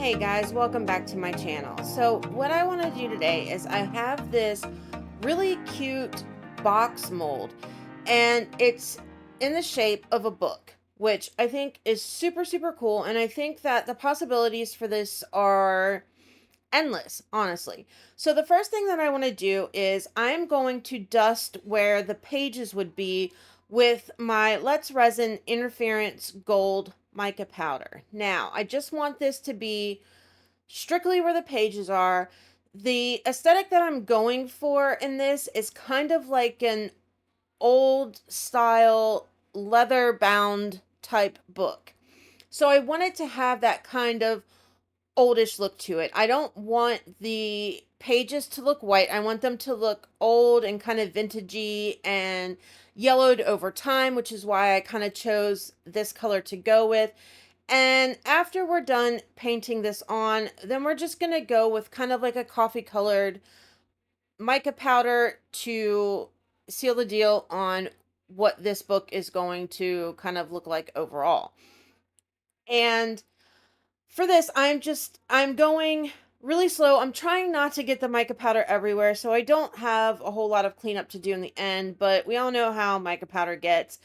Hey guys, welcome back to my channel. So what I want to do today is I have this really cute box mold and it's in the shape of a book, which I think is super cool, and I think that the possibilities for this are endless, honestly. So the first thing that I want to do is I'm going to dust where the pages would be with my Let's Resin Interference Gold mica powder. Now, I just want this to be strictly where the pages are. The aesthetic that I'm going for in this is kind of like an old style leather bound type book. So I wanted to have that kind of oldish look to it. I don't want the pages to look white. I want them to look old and kind of vintagey and yellowed over time, which is why I kind of chose this color to go with. And after we're done painting this on, then we're just going to go with kind of like a coffee colored mica powder to seal the deal on what this book is going to kind of look like overall. And for this, I'm going really slow. I'm trying not to get the mica powder everywhere, so I don't have a whole lot of cleanup to do in the end, but we all know how mica powder gets.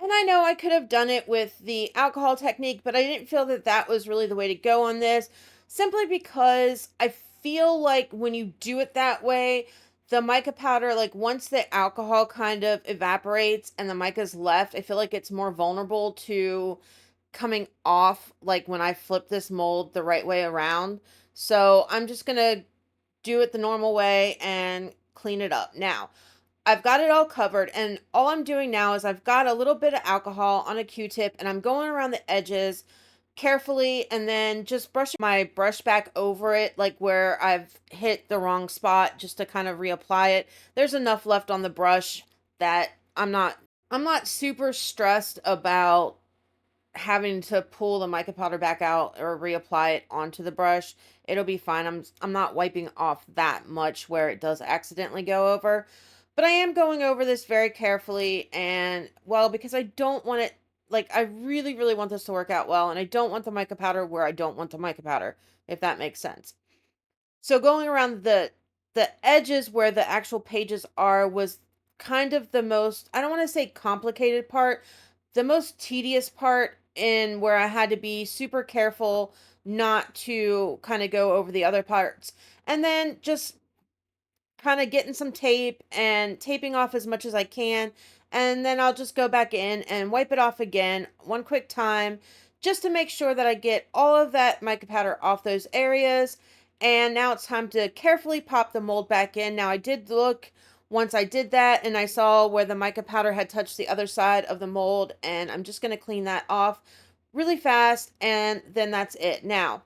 And I know I could have done it with the alcohol technique, but I didn't feel that that was really the way to go on this, simply because I feel like when you do it that way, the mica powder, like once the alcohol kind of evaporates and the mica's left, I feel like it's more vulnerable to coming off, like when I flip this mold the right way around. So I'm just going to do it the normal way and clean it up. Now, I've got it all covered, and all I'm doing now is I've got a little bit of alcohol on a Q-tip and I'm going around the edges carefully and then just brushing my brush back over it, like where I've hit the wrong spot, just to kind of reapply it. There's enough left on the brush that I'm not super stressed about having to pull the mica powder back out or reapply it onto the brush. It'll be fine. I'm not wiping off that much where it does accidentally go over. But I am going over this very carefully, and well, because I don't want it, like I really want this to work out well, and I don't want the mica powder where I don't want the mica powder, if that makes sense. So going around the edges where the actual pages are was kind of the most, I don't want to say complicated part, the most tedious part, in where I had to be super careful not to kind of go over the other parts. And then just kind of getting some tape and taping off as much as I can. And then I'll just go back in and wipe it off again one quick time, just to make sure that I get all of that mica powder off those areas. And now it's time to carefully pop the mold back in. Now I did look once I did that and I saw where the mica powder had touched the other side of the mold, and I'm just going to clean that off really fast, and then that's it. Now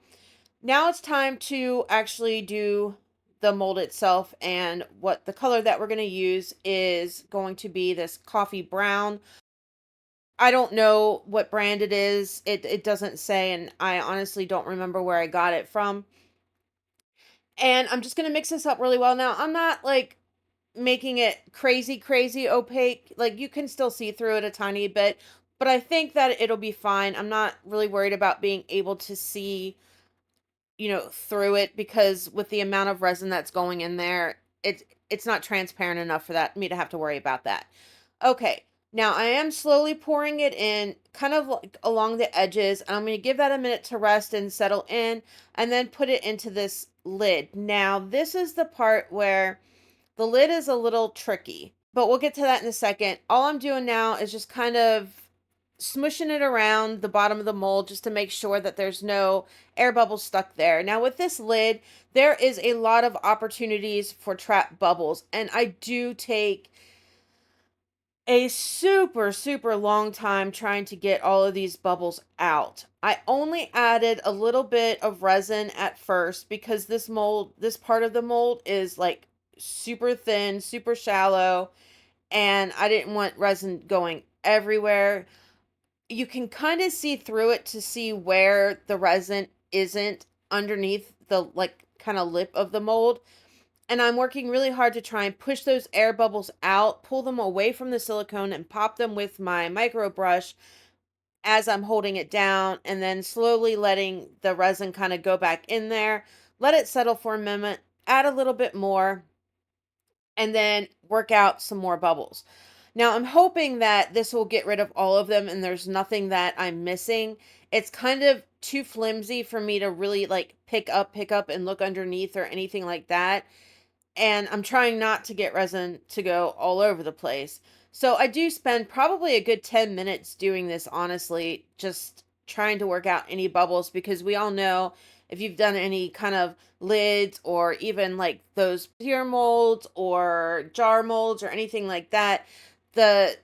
it's time to actually do the mold itself, and what the color that we're going to use is going to be this coffee brown. I don't know what brand it is. It doesn't say, and I honestly don't remember where I got it from. And I'm just going to mix this up really well. Now, I'm not like making it crazy opaque. Like you can still see through it a tiny bit, but I think that it'll be fine. I'm not really worried about being able to see, through it, because with the amount of resin that's going in there, it's not transparent enough for that me to have to worry about that. Okay, now I am slowly pouring it in kind of like along the edges, and I'm going to give that a minute to rest and settle in, and then put it into this lid. Now, this is the part where the lid is a little tricky, but we'll get to that in a second. All I'm doing now is just kind of smushing it around the bottom of the mold just to make sure that there's no air bubbles stuck there. Now with this lid, there is a lot of opportunities for trap bubbles, and I do take a super long time trying to get all of these bubbles out. I only added a little bit of resin at first because this part of the mold is like super thin, super shallow, and I didn't want resin going everywhere. You can kind of see through it to see where the resin isn't underneath the like kind of lip of the mold. And I'm working really hard to try and push those air bubbles out, pull them away from the silicone, and pop them with my micro brush as I'm holding it down, and then slowly letting the resin kind of go back in there, let it settle for a moment, add a little bit more, and then work out some more bubbles. Now, I'm hoping that this will get rid of all of them and there's nothing that I'm missing. It's kind of too flimsy for me to really like pick up and look underneath or anything like that, and I'm trying not to get resin to go all over the place. So I do spend probably a good 10 minutes doing this, honestly, just trying to work out any bubbles, because we all know, if you've done any kind of lids or even like those clear molds or jar molds or anything like that, the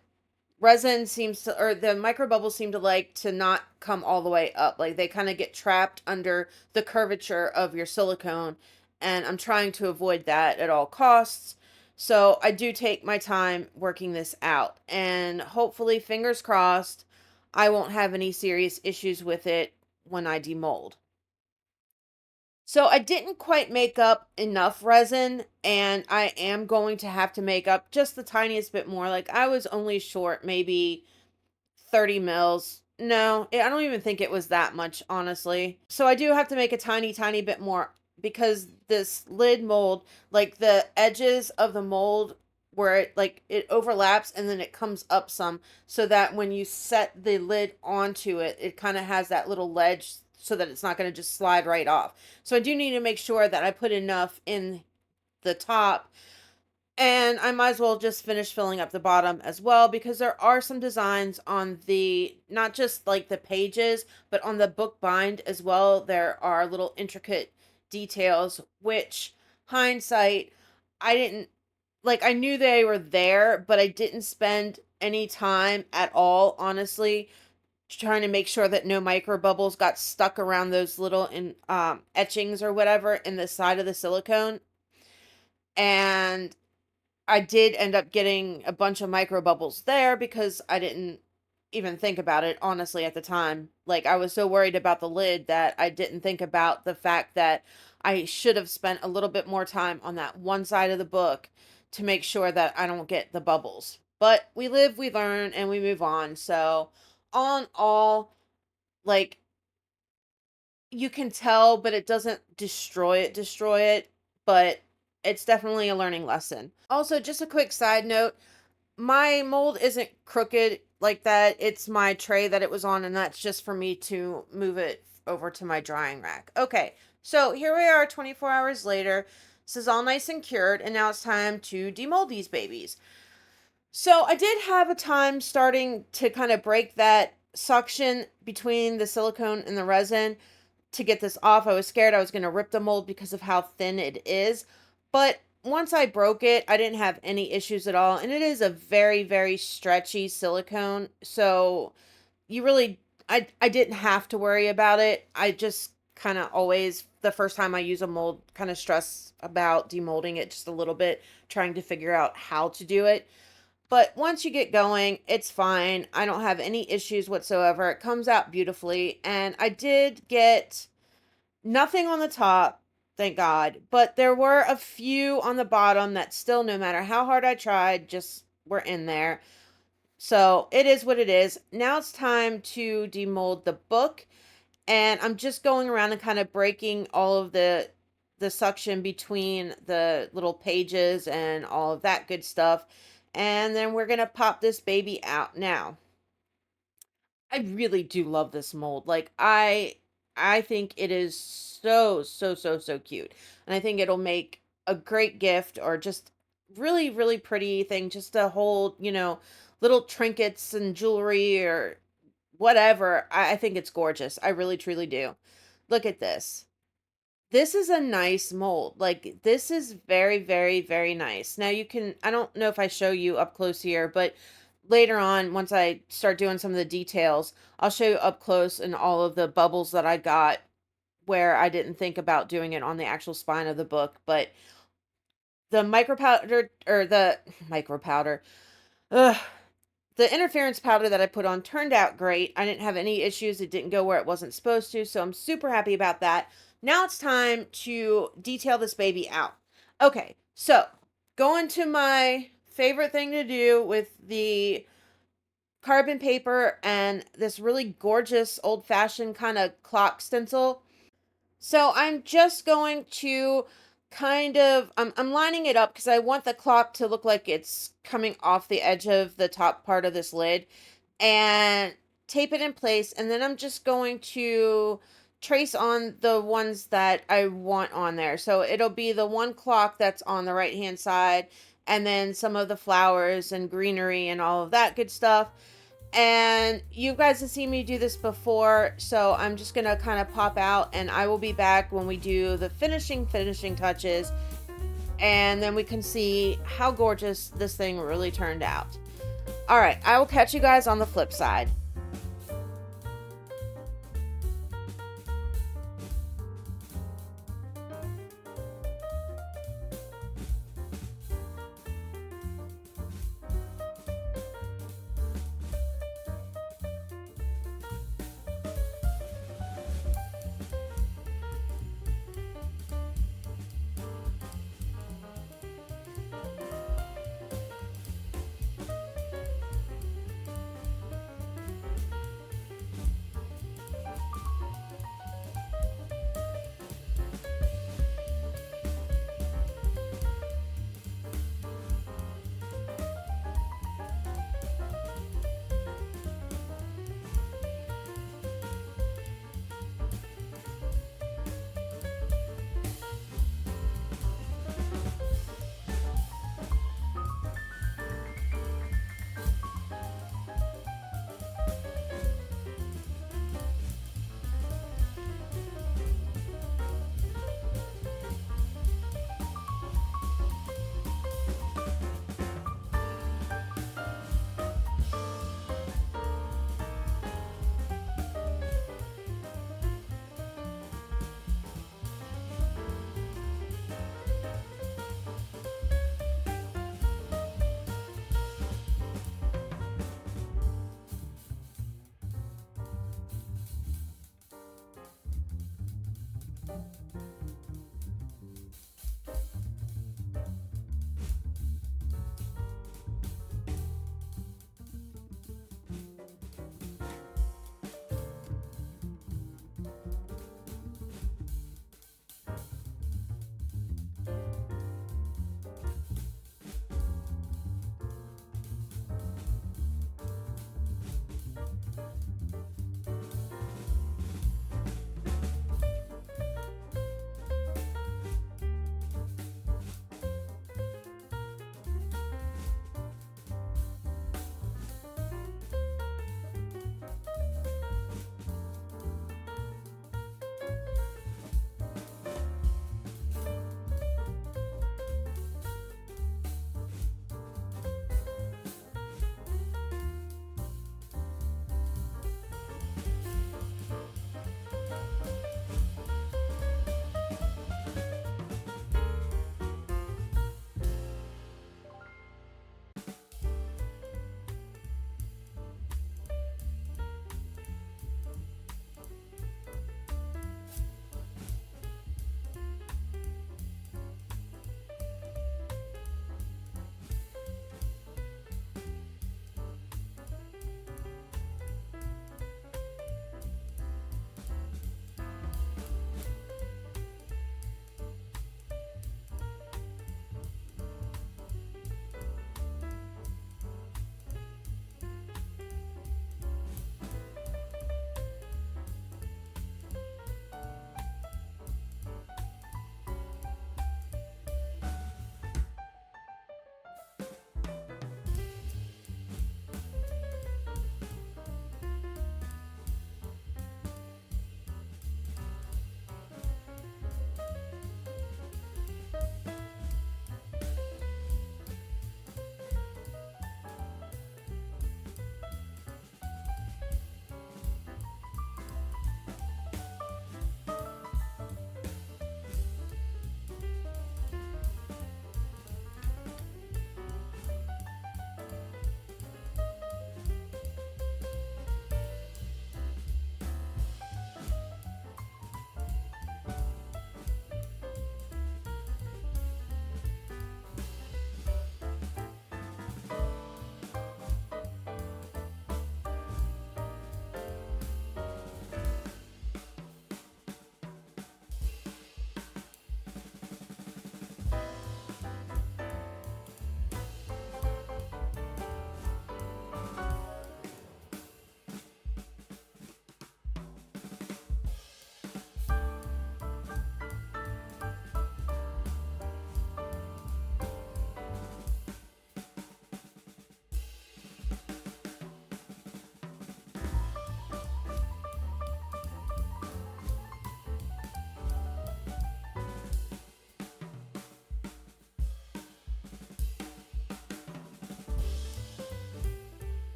resin seems to, or the micro bubbles seem to like to not come all the way up. Like they kind of get trapped under the curvature of your silicone. And I'm trying to avoid that at all costs. So I do take my time working this out. And hopefully, fingers crossed, I won't have any serious issues with it when I demold. So I didn't quite make up enough resin, and I am going to have to make up just the tiniest bit more. Like I was only short maybe 30 mils. No, I don't even think it was that much, honestly. So I do have to make a tiny, tiny bit more, because this lid mold, like the edges of the mold where it like it overlaps and then it comes up some, so that when you set the lid onto it, it kind of has that little ledge so that it's not going to just slide right off. So I do need to make sure that I put enough in the top, and I might as well just finish filling up the bottom as well, because there are some designs on the, not just like the pages, but on the book bind as well. There are little intricate details, which hindsight, I didn't like, I knew they were there, but I didn't spend any time at all, honestly, trying to make sure that no micro bubbles got stuck around those little etchings or whatever in the side of the silicone. And I did end up getting a bunch of micro bubbles there because I didn't even think about it, honestly, at the time. Like, I was so worried about the lid that I didn't think about the fact that I should have spent a little bit more time on that one side of the book to make sure that I don't get the bubbles. But we live, we learn, and we move on. So, all in all, like, you can tell, but it doesn't destroy it, but it's definitely a learning lesson. Also, just a quick side note, my mold isn't crooked like that. It's my tray that it was on, and that's just for me to move it over to my drying rack. Okay, so here we are 24 hours later. This is all nice and cured, and now it's time to demold these babies. So I did have a time starting to kind of break that suction between the silicone and the resin to get this off. I was scared I was going to rip the mold because of how thin it is. But once I broke it, I didn't have any issues at all. And it is a very, very stretchy silicone. So you really, I didn't have to worry about it. I just kind of always, the first time I use a mold, kind of stress about demolding it just a little bit, trying to figure out how to do it. But once you get going, it's fine. I don't have any issues whatsoever. It comes out beautifully. And I did get nothing on the top, thank God. But there were a few on the bottom that still, no matter how hard I tried, just were in there. So it is what it is. Now it's time to demold the book. And I'm just going around and kind of breaking all of the suction between the little pages and all of that good stuff. And then we're going to pop this baby out now. I really do love this mold. Like I think it is so cute. And I think it'll make a great gift, or just really pretty thing just to hold, little trinkets and jewelry or whatever. I think it's gorgeous. I really truly do. Look at this. This is a nice mold. Like, this is very nice. Now you can, I don't know if I show you up close here, but later on, once I start doing some of the details, I'll show you up close and all of the bubbles that I got where I didn't think about doing it on the actual spine of the book. But the micro powder, or the micro powder, ugh, the interference powder that I put on turned out great. I didn't have any issues. It didn't go where it wasn't supposed to. So I'm super happy about that. Now it's time to detail this baby out. Okay, so going to my favorite thing to do with the carbon paper and this really gorgeous old-fashioned kind of clock stencil. So I'm just going to I'm lining it up because I want the clock to look like it's coming off the edge of the top part of this lid, and tape it in place. And then I'm just going to trace on the ones that I want on there. So it'll be the one clock that's on the right hand side, and then some of the flowers and greenery and all of that good stuff. And you guys have seen me do this before, so I'm just gonna kind of pop out, and I will be back when we do the finishing touches, and then we can see how gorgeous this thing really turned out. All right, I will catch you guys on the flip side.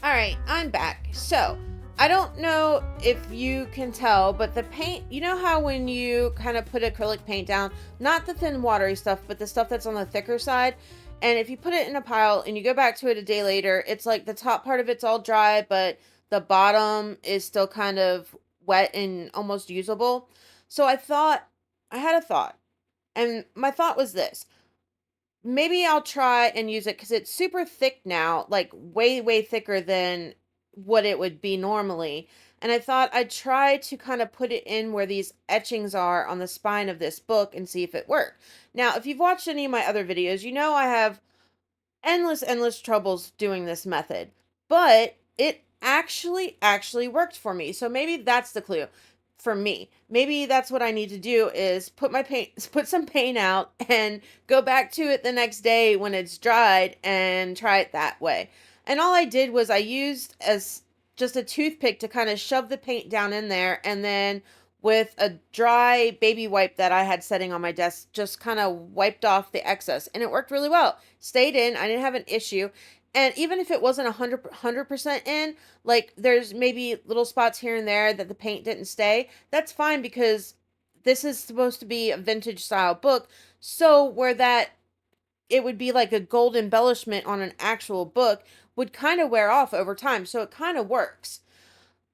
All right, I'm back. So, I don't know if you can tell, but the paint, you know how when you kind of put acrylic paint down, not the thin, watery stuff, but the stuff that's on the thicker side, and if you put it in a pile and you go back to it a day later, it's like the top part of it's all dry, but the bottom is still kind of wet and almost usable. So, I had a thought, and my thought was this: maybe I'll try and use it because it's super thick now, like way, way thicker than what it would be normally. And I thought I'd try to kind of put it in where these etchings are on the spine of this book and see if it worked. Now, if you've watched any of my other videos, you know I have endless troubles doing this method, but it actually worked for me. So maybe that's the clue for me. Maybe that's what I need to do is put some paint out and go back to it the next day when it's dried and try it that way. And all I did was I used as just a toothpick to kind of shove the paint down in there, and then with a dry baby wipe that I had setting on my desk, just kind of wiped off the excess, and it worked really well. Stayed in, I didn't have an issue. And even if it wasn't 100% in, like there's maybe little spots here and there that the paint didn't stay, that's fine because this is supposed to be a vintage style book. So where that it would be like a gold embellishment on an actual book would kind of wear off over time. So it kind of works.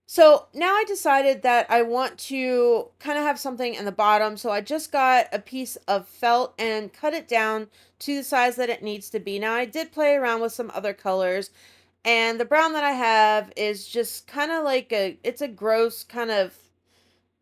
So now I decided that I want to kind of have something in the bottom. So I just got a piece of felt and cut it down to the size that it needs to be. Now I did play around with some other colors, and the brown that I have is just kind of like it's a gross kind of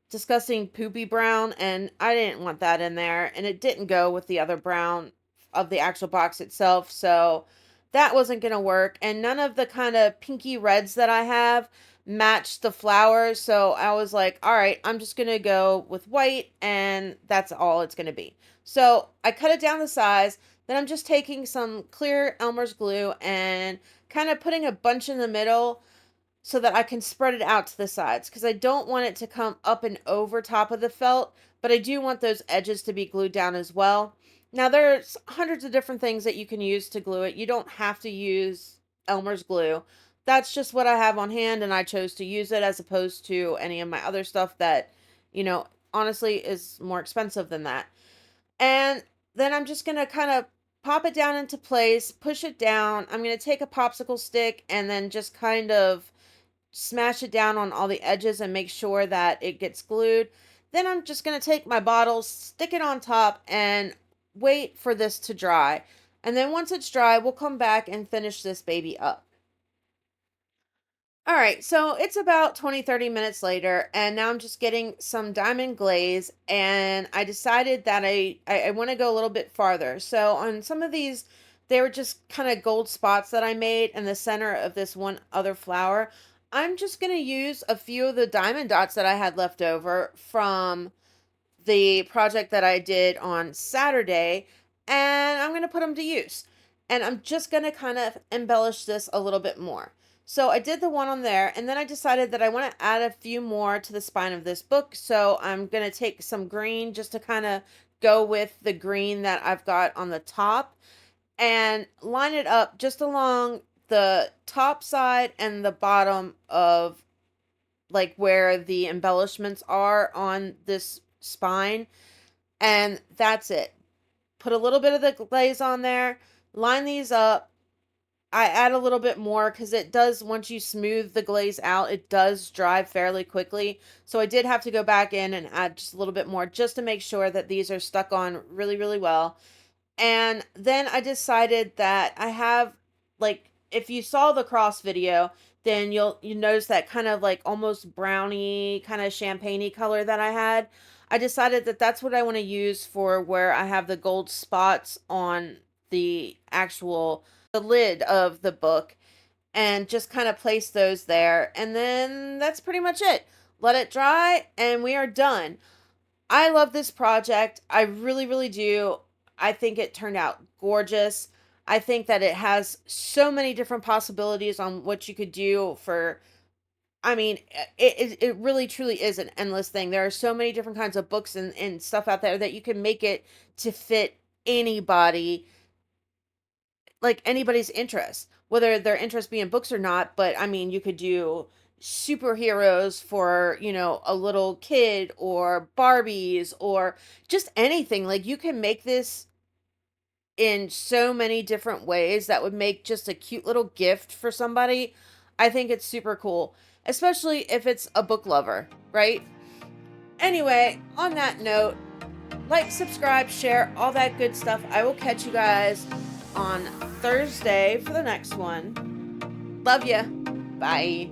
disgusting poopy brown, and I didn't want that in there, and it didn't go with the other brown of the actual box itself. So that wasn't going to work, and none of the kind of pinky reds that I have matched the flowers. So I was like, all right, I'm just going to go with white, and that's all it's going to be. So I cut it down the size. Then I'm just taking some clear Elmer's glue and kind of putting a bunch in the middle so that I can spread it out to the sides, because I don't want it to come up and over top of the felt, but I do want those edges to be glued down as well. Now there's hundreds of different things that you can use to glue it. You don't have to use Elmer's glue. That's just what I have on hand, and I chose to use it as opposed to any of my other stuff that, honestly is more expensive than that. And then I'm just going to kind of pop it down into place, push it down. I'm going to take a popsicle stick and then just kind of smash it down on all the edges and make sure that it gets glued. Then I'm just going to take my bottle, stick it on top, and wait for this to dry. And then once it's dry, we'll come back and finish this baby up. All right, so it's about 20-30 minutes later, and now I'm just getting some diamond glaze, and I decided that I want to go a little bit farther. So on some of these, they were just kind of gold spots that I made in the center of this one other flower. I'm just going to use a few of the diamond dots that I had left over from the project that I did on Saturday, and I'm going to put them to use. And I'm just going to kind of embellish this a little bit more. So I did the one on there, and then I decided that I want to add a few more to the spine of this book. So I'm going to take some green just to kind of go with the green that I've got on the top and line it up just along the top side and the bottom of like where the embellishments are on this spine. And that's it. Put a little bit of the glaze on there, line these up. I add a little bit more because it does, once you smooth the glaze out, it does dry fairly quickly. So I did have to go back in and add just a little bit more just to make sure that these are stuck on really, really well. And then I decided that I have, like, if you saw the cross video, then you notice that kind of like almost brownie kind of champagne-y color that I had. I decided that that's what I want to use for where I have the gold spots on the actual the lid of the book, and just kind of place those there. And then that's pretty much it. Let it dry and we are done. I love this project. I really, really do. I think it turned out gorgeous. I think that it has so many different possibilities on what you could do for. I mean, it really truly is an endless thing. There are so many different kinds of books and stuff out there that you can make it to fit anybody, like anybody's interests. whether their interest be in books or not. But I mean, you could do superheroes for, a little kid, or Barbies, or just anything. Like, you can make this in so many different ways that would make just a cute little gift for somebody. I think it's super cool, especially if it's a book lover, right? Anyway, on that note, like, subscribe, share, all that good stuff. I will catch you guys on Thursday for the next one. Love ya. Bye.